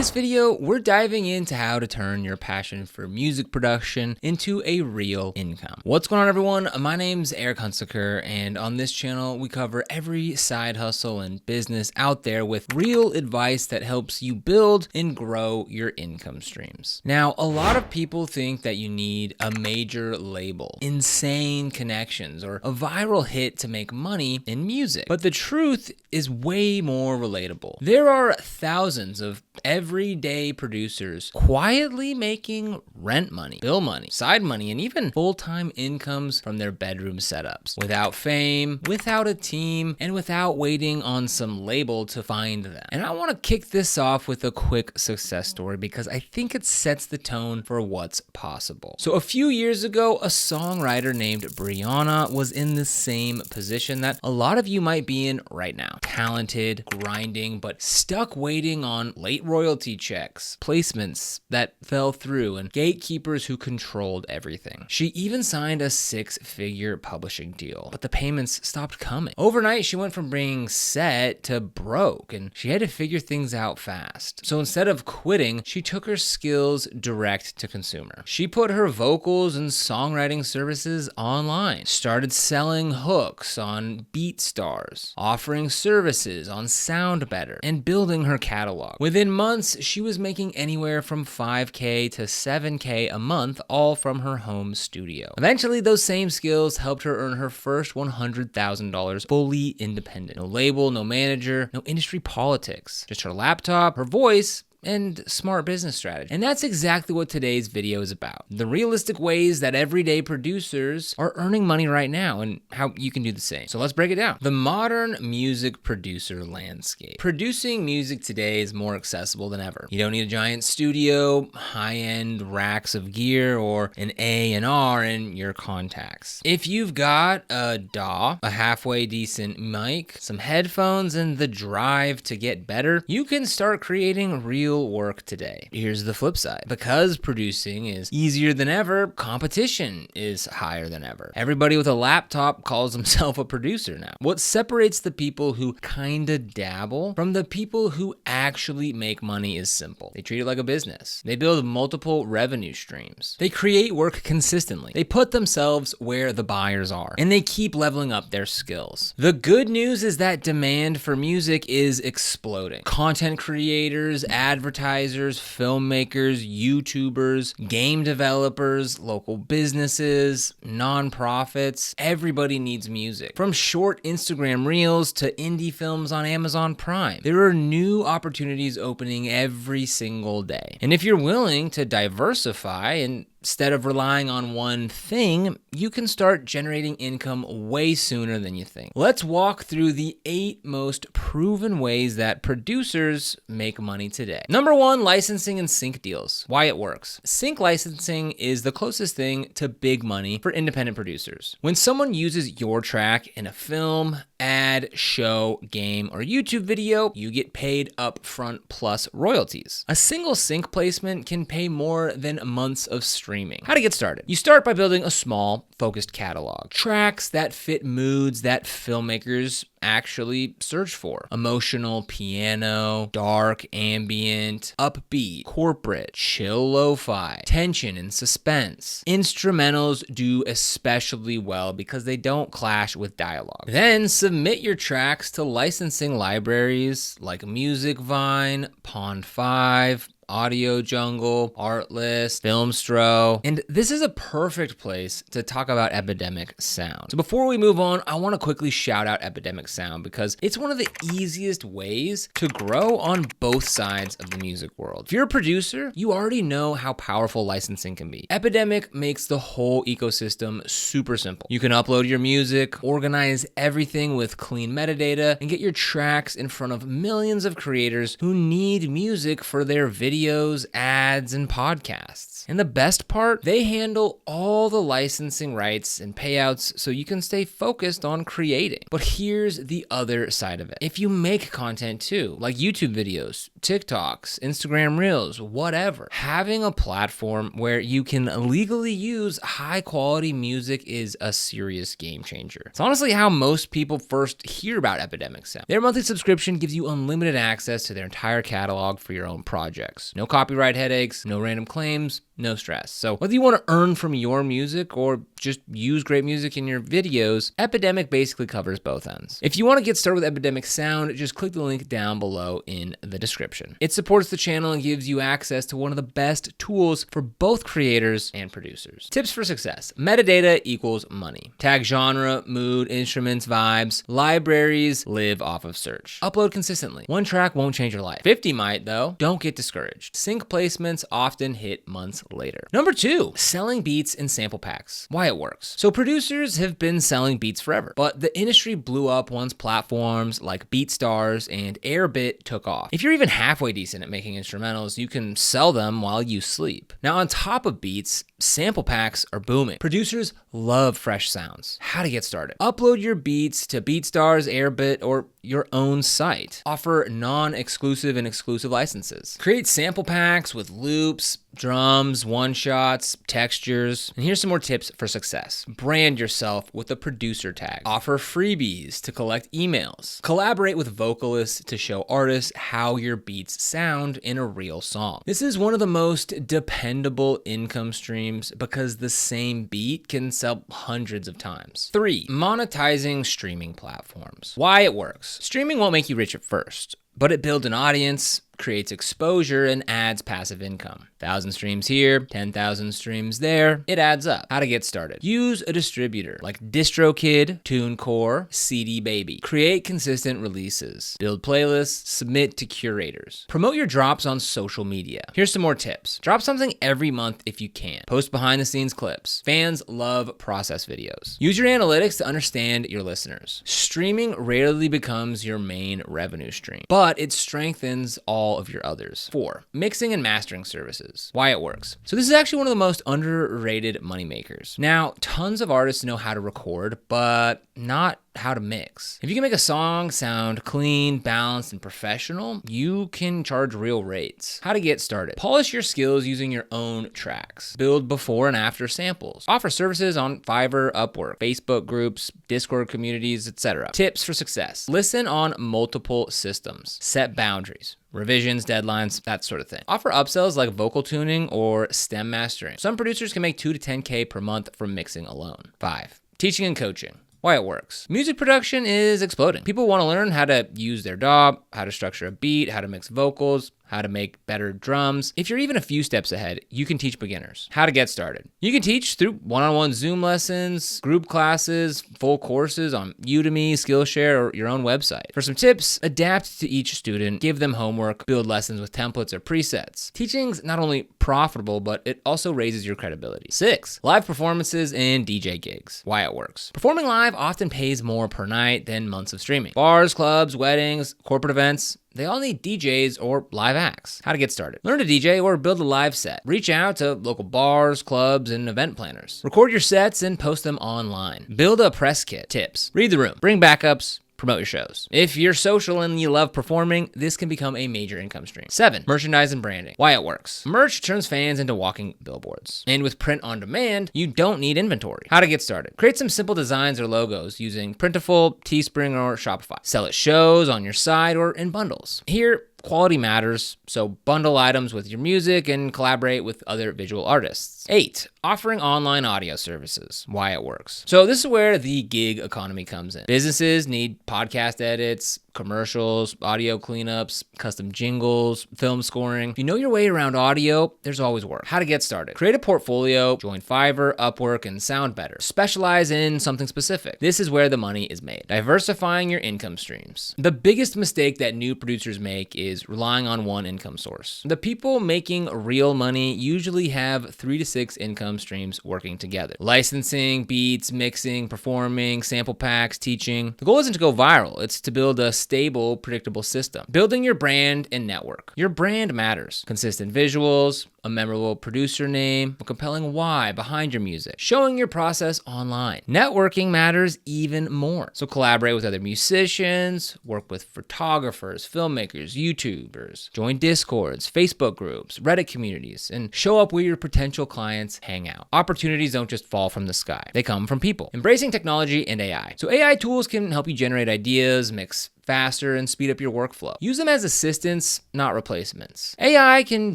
this video, we're diving into how to turn your passion for music production into a real income. What's going on, everyone? My name's Eric Hunsaker, and on this channel, we cover every side hustle and business out there with real advice that helps you build and grow your income streams. Now, a lot of people think that you need a major label, insane connections, or a viral hit to make money in music. But the truth is way more relatable. There are thousands of everyday producers quietly making rent money, bill money, side money, and even full-time incomes from their bedroom setups without fame, without a team, and without waiting on some label to find them. And I want to kick this off with a quick success story because I think it sets the tone for what's possible. So a few years ago, a songwriter named Brianna was in the same position that a lot of you might be in right now. Talented, grinding, but stuck waiting on late royalty checks, placements that fell through, and gatekeepers who controlled everything. She even signed a 6-figure publishing deal, but the payments stopped coming. Overnight, she went from being set to broke, and she had to figure things out fast. So instead of quitting, she took her skills direct to consumer. She put her vocals and songwriting services online, started selling hooks on BeatStars, offering services on SoundBetter, and building her catalog. Within months, she was making anywhere from $5K to $7K a month, all from her home studio. Eventually, those same skills helped her earn her first $100,000 fully independent. No label, no manager, no industry politics. Just her laptop, her voice, and smart business strategy. And that's exactly what today's video is about. The realistic ways that everyday producers are earning money right now and how you can do the same. So let's break it down. The modern music producer landscape. Producing music today is more accessible than ever. You don't need a giant studio, high-end racks of gear, or an A&R in your contacts. If you've got a DAW, a halfway decent mic, some headphones, and the drive to get better, you can start creating real work today. Here's the flip side. Because producing is easier than ever, competition is higher than ever. Everybody with a laptop calls himself a producer now. What separates the people who kinda dabble from the people who actually make money is simple. They treat it like a business. They build multiple revenue streams. They create work consistently. They put themselves where the buyers are, and they keep leveling up their skills. The good news is that demand for music is exploding. Content creators, advertisers, filmmakers, YouTubers, game developers, local businesses, nonprofits, everybody needs music. From short Instagram reels to indie films on Amazon Prime, there are new opportunities opening every single day. And if you're willing to diversify and instead of relying on one thing, you can start generating income way sooner than you think. Let's walk through the 8 most proven ways that producers make money today. Number 1, licensing and sync deals. Why it works. Sync licensing is the closest thing to big money for independent producers. When someone uses your track in a film, ad, show, game, or YouTube video, you get paid upfront plus royalties. A single sync placement can pay more than months of streaming. How to get started? You start by building a small, focused catalog. Tracks that fit moods that filmmakers actually search for. Emotional piano, dark ambient, upbeat, corporate, chill lo-fi, tension and suspense. Instrumentals do especially well because they don't clash with dialogue. Then submit your tracks to licensing libraries like Musicvine, Pond5, Audio Jungle, Artlist, Filmstro, and this is a perfect place to talk about Epidemic Sound. So before we move on, I want to quickly shout out Epidemic Sound because it's one of the easiest ways to grow on both sides of the music world. If you're a producer, you already know how powerful licensing can be. Epidemic makes the whole ecosystem super simple. You can upload your music, organize everything with clean metadata, and get your tracks in front of millions of creators who need music for their videos videos, ads, and podcasts. And the best part, they handle all the licensing rights and payouts so you can stay focused on creating. But here's the other side of it. If you make content too, like YouTube videos, TikToks, Instagram Reels, whatever, having a platform where you can legally use high quality music is a serious game changer. It's honestly how most people first hear about Epidemic Sound. Their monthly subscription gives you unlimited access to their entire catalog for your own projects. No copyright headaches, no random claims, no stress. So whether you want to earn from your music or just use great music in your videos, Epidemic basically covers both ends. If you want to get started with Epidemic Sound, just click the link down below in the description. It supports the channel and gives you access to one of the best tools for both creators and producers. Tips for success. Metadata equals money. Tag genre, mood, instruments, vibes. Libraries live off of search. Upload consistently. One track won't change your life. 50 might though. Don't get discouraged. Sync placements often hit months later. Number 2, selling beats in sample packs. Why it works. So producers have been selling beats forever, but the industry blew up once platforms like BeatStars and Airbit took off. If you're even halfway decent at making instrumentals, you can sell them while you sleep. Now on top of beats, sample packs are booming. Producers love fresh sounds. How to get started. Upload your beats to BeatStars, Airbit, or your own site. Offer non-exclusive and exclusive licenses. Create sample packs with loops, drums, one-shots, textures. And here's some more tips for success. Brand yourself with a producer tag. Offer freebies to collect emails. Collaborate with vocalists to show artists how your beats sound in a real song. This is one of the most dependable income streams because the same beat can sell hundreds of times. 3, monetizing streaming platforms. Why it works. Streaming won't make you rich at first, but it builds an audience, creates exposure, and adds passive income. 1,000 streams here, 10,000 streams there, it adds up. How to get started. Use a distributor like DistroKid, TuneCore, CD Baby. Create consistent releases. Build playlists, submit to curators. Promote your drops on social media. Here's some more tips. Drop something every month if you can. Post behind the scenes clips. Fans love process videos. Use your analytics to understand your listeners. Streaming rarely becomes your main revenue stream, but it strengthens all of your others. 4, mixing and mastering services. Why it works. So this is actually one of the most underrated moneymakers. Now, tons of artists know how to record, but not how to mix. If you can make a song sound clean, balanced, and professional, you can charge real rates. How to get started. Polish your skills using your own tracks. Build before and after samples. Offer services on Fiverr, Upwork, Facebook groups, Discord communities, etc. Tips for success. Listen on multiple systems. Set boundaries. Revisions, deadlines, that sort of thing. Offer upsells like vocal tuning or stem mastering. Some producers can make 2 to 10K per month from mixing alone. 5, teaching and coaching. Why it works. Music production is exploding. People want to learn how to use their DAW, how to structure a beat, how to mix vocals, how to make better drums. If you're even a few steps ahead, you can teach beginners. How to get started. You can teach through one-on-one Zoom lessons, group classes, full courses on Udemy, Skillshare, or your own website. For some tips, adapt to each student, give them homework, build lessons with templates or presets. Teaching's not only profitable, but it also raises your credibility. 6, live performances and DJ gigs. Why it works. Performing live often pays more per night than months of streaming. Bars, clubs, weddings, corporate events, they all need DJs or live acts. How to get started. Learn to DJ or build a live set. Reach out to local bars, clubs, and event planners. Record your sets and post them online. Build a press kit. Tips. Read the room. Bring backups. Promote your shows. If you're social and you love performing, this can become a major income stream. 7, merchandise and branding. Why it works. Merch turns fans into walking billboards. And with print on demand, you don't need inventory. How to get started. Create some simple designs or logos using Printful, Teespring, or Shopify. Sell at shows, on your site, or in bundles. Here, quality matters, so bundle items with your music and collaborate with other visual artists. 8, offering online audio services. Why it works. So this is where the gig economy comes in. Businesses need podcast edits, commercials, audio cleanups, custom jingles, film scoring. If you know your way around audio, there's always work. How to get started. Create a portfolio, join Fiverr, Upwork, and Sound Better. Specialize in something specific. This is where the money is made. Diversifying your income streams. The biggest mistake that new producers make is relying on one income source. The people making real money usually have 3 to 6 income streams working together. Licensing, beats, mixing, performing, sample packs, teaching. The goal isn't to go viral. It's to build a stable, predictable system. Building your brand and network. Your brand matters. Consistent visuals, a memorable producer name, a compelling why behind your music, showing your process online. Networking matters even more. So collaborate with other musicians, work with photographers, filmmakers, YouTubers, join Discords, Facebook groups, Reddit communities, and show up where your potential clients hang out. Opportunities don't just fall from the sky. They come from people. Embracing technology and AI. So AI tools can help you generate ideas, mix faster, and speed up your workflow. Use them as assistants, not replacements. AI can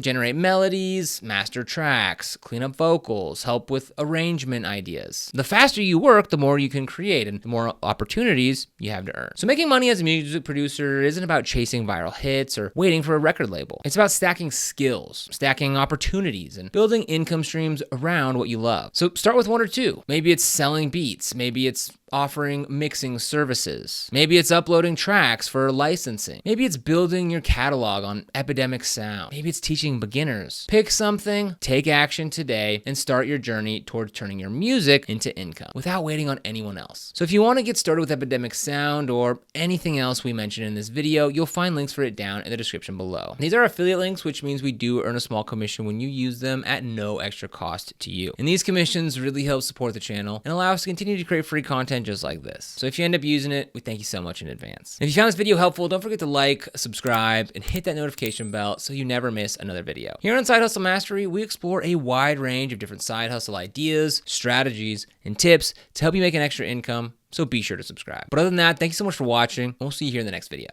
generate melodies, master tracks, clean up vocals, help with arrangement ideas. The faster you work, the more you can create and the more opportunities you have to earn. So making money as a music producer isn't about chasing viral hits or waiting for a record label. It's about stacking skills, stacking opportunities, and building income streams around what you love. So start with one or two. Maybe it's selling beats. Maybe it's offering mixing services. Maybe it's uploading tracks for licensing. Maybe it's building your catalog on Epidemic sound. Maybe it's teaching beginners. Pick something, take action today, and start your journey towards turning your music into income without waiting on anyone else. So if you want to get started with Epidemic sound or anything else we mentioned in this video, you'll find links for it down in the description below. These are affiliate links, which means we do earn a small commission when you use them at no extra cost to you. And these commissions really help support the channel and allow us to continue to create free content just like this. So if you end up using it, we thank you so much in advance. If you found this video helpful, don't forget to like, subscribe, and hit that notification bell so you never miss another video. Here on Side Hustle Mastery, we explore a wide range of different side hustle ideas, strategies, and tips to help you make an extra income, so be sure to subscribe. But other than that, thank you so much for watching, and we'll see you here in the next video.